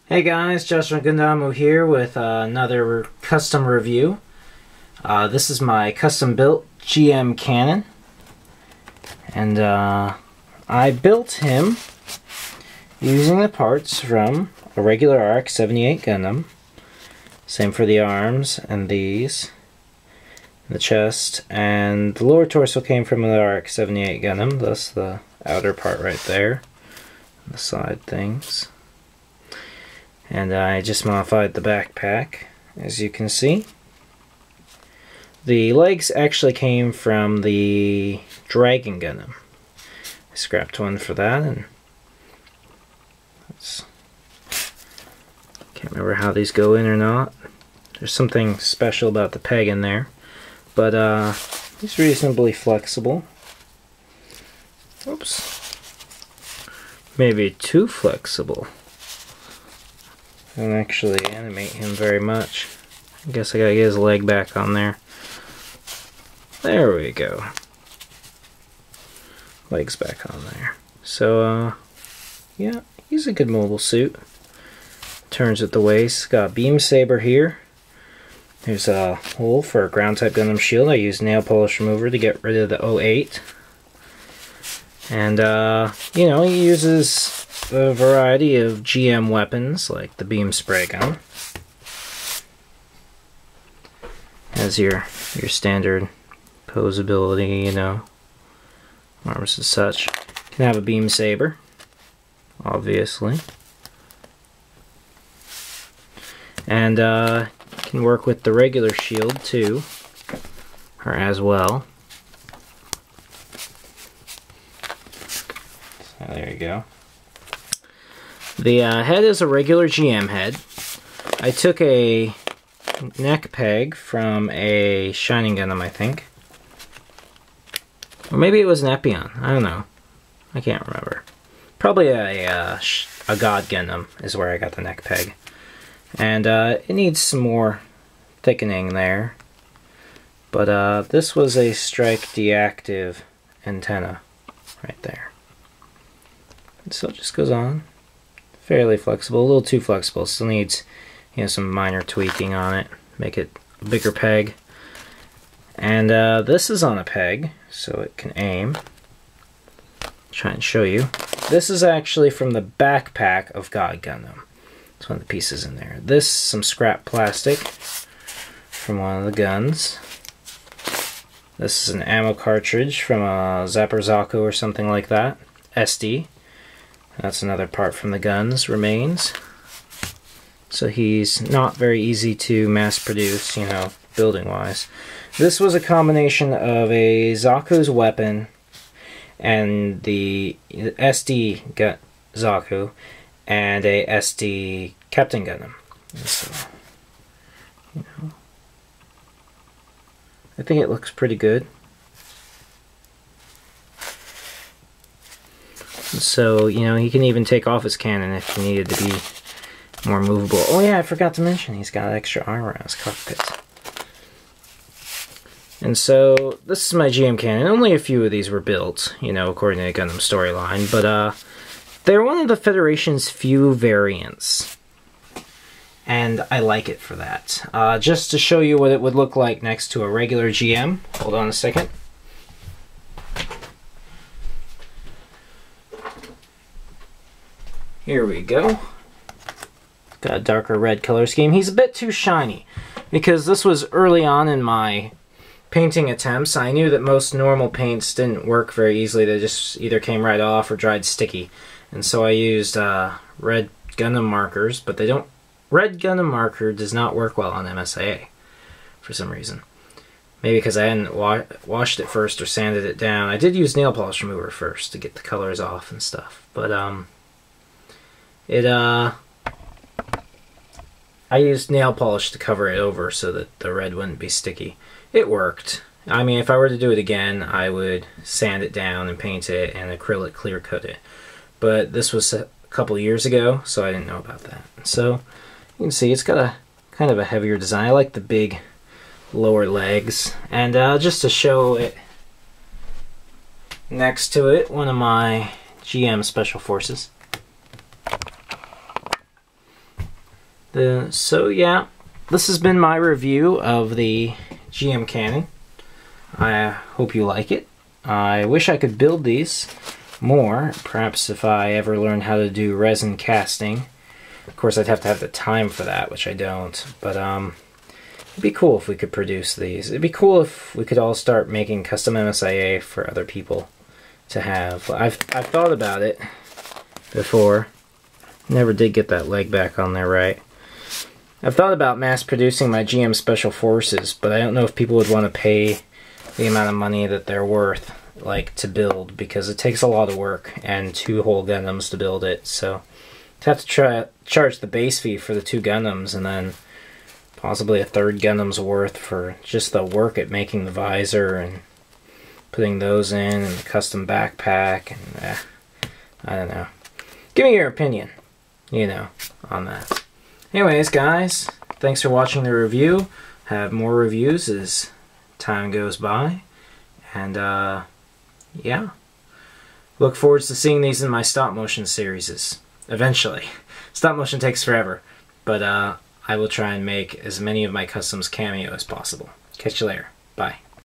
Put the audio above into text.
Hey guys, Josh from Gundam here with another custom review. This is my custom built GM cannon, and I built him using the parts from a regular RX-78 Gundam. Same for the arms and these, the chest, and the lower torso came from the RX-78 Gundam, thus the outer part right there, the side things. And I just modified the backpack, as you can see. The legs actually came from the Dragon Gundam. I scrapped one for that, and can't remember how these go in or not. There's something special about the peg in there, but it's reasonably flexible. Oops. Maybe too flexible. Don't actually animate him very much. I guess I gotta get his leg back on there. There we go. Legs back on there. So, yeah, he's a good mobile suit. Turns at the waist. Got a beam saber here. There's a hole for a ground type Gundam shield. I used nail polish remover to get rid of the 08. And, you know, he uses a variety of GM weapons, like the beam spray gun. Has your standard posability, you know, arms and such. Can have a beam saber, obviously. And, can work with the regular shield, too, or as well. So there you go. The head is a regular GM head. I took a neck peg from a Shining Gundam, I think. Or maybe it was an Epion. I don't know. I can't remember. Probably a God Gundam is where I got the neck peg. And it needs some more thickening there. But this was a strike deactive antenna right there. And so it just goes on. Fairly flexible, a little too flexible. Still needs, you know, some minor tweaking on it. Make it a bigger peg. And this is on a peg, so it can aim. Try and show you. This is actually from the backpack of God Gundam. It's one of the pieces in there. This, some scrap plastic from one of the guns. This is an ammo cartridge from a Zapper Zaku or something like that. SD. That's another part from the guns, remains. So he's not very easy to mass produce, you know, building wise. This was a combination of a Zaku's weapon and the SD Zaku and a SD Captain Gundam. So, you know, I think it looks pretty good. So, you know, he can even take off his cannon if he needed to be more movable. Oh yeah, I forgot to mention he's got extra armor on his cockpit. And so, this is my GM cannon. Only a few of these were built, you know, according to the Gundam storyline, but they're one of the Federation's few variants. And I like it for that. Just to show you what it would look like next to a regular GM. Hold on a second. Here we go. Got a darker red color scheme. He's a bit too shiny because this was early on in my painting attempts. I knew that most normal paints didn't work very easily. They just either came right off or dried sticky. And so I used red Gundam markers, but they don't. Red Gundam marker does not work well on MSIA for some reason. Maybe because I hadn't washed it first or sanded it down. I did use nail polish remover first to get the colors off and stuff. But I used nail polish to cover it over so that the red wouldn't be sticky. It worked. I mean, if I were to do it again, I would sand it down and paint it and acrylic clear coat it. But this was a couple years ago, so I didn't know about that. So you can see it's got a kind of a heavier design. I like the big lower legs. And just to show it next to it, one of my GM Special Forces. So yeah, this has been my review of the GM Cannon. I hope you like it. I wish I could build these more, perhaps if I ever learn how to do resin casting. Of course, I'd have to have the time for that, which I don't, but it'd be cool if we could produce these. It'd be cool if we could all start making custom MSIA for other people to have. I've thought about it before. Never did get that leg back on there right. I've thought about mass producing my GM Special Forces, but I don't know if people would want to pay the amount of money that they're worth, like, to build, because it takes a lot of work and 2 whole Gundams to build it. So to have to charge the base fee for the 2 Gundams and then possibly a 3rd Gundam's worth for just the work at making the visor and putting those in and the custom backpack, and I don't know. Give me your opinion, you know, on that. Anyways, guys, thanks for watching the review. Have more reviews as time goes by. And, yeah. Look forward to seeing these in my stop motion series eventually. Stop motion takes forever, but I will try and make as many of my customs cameo as possible. Catch you later. Bye.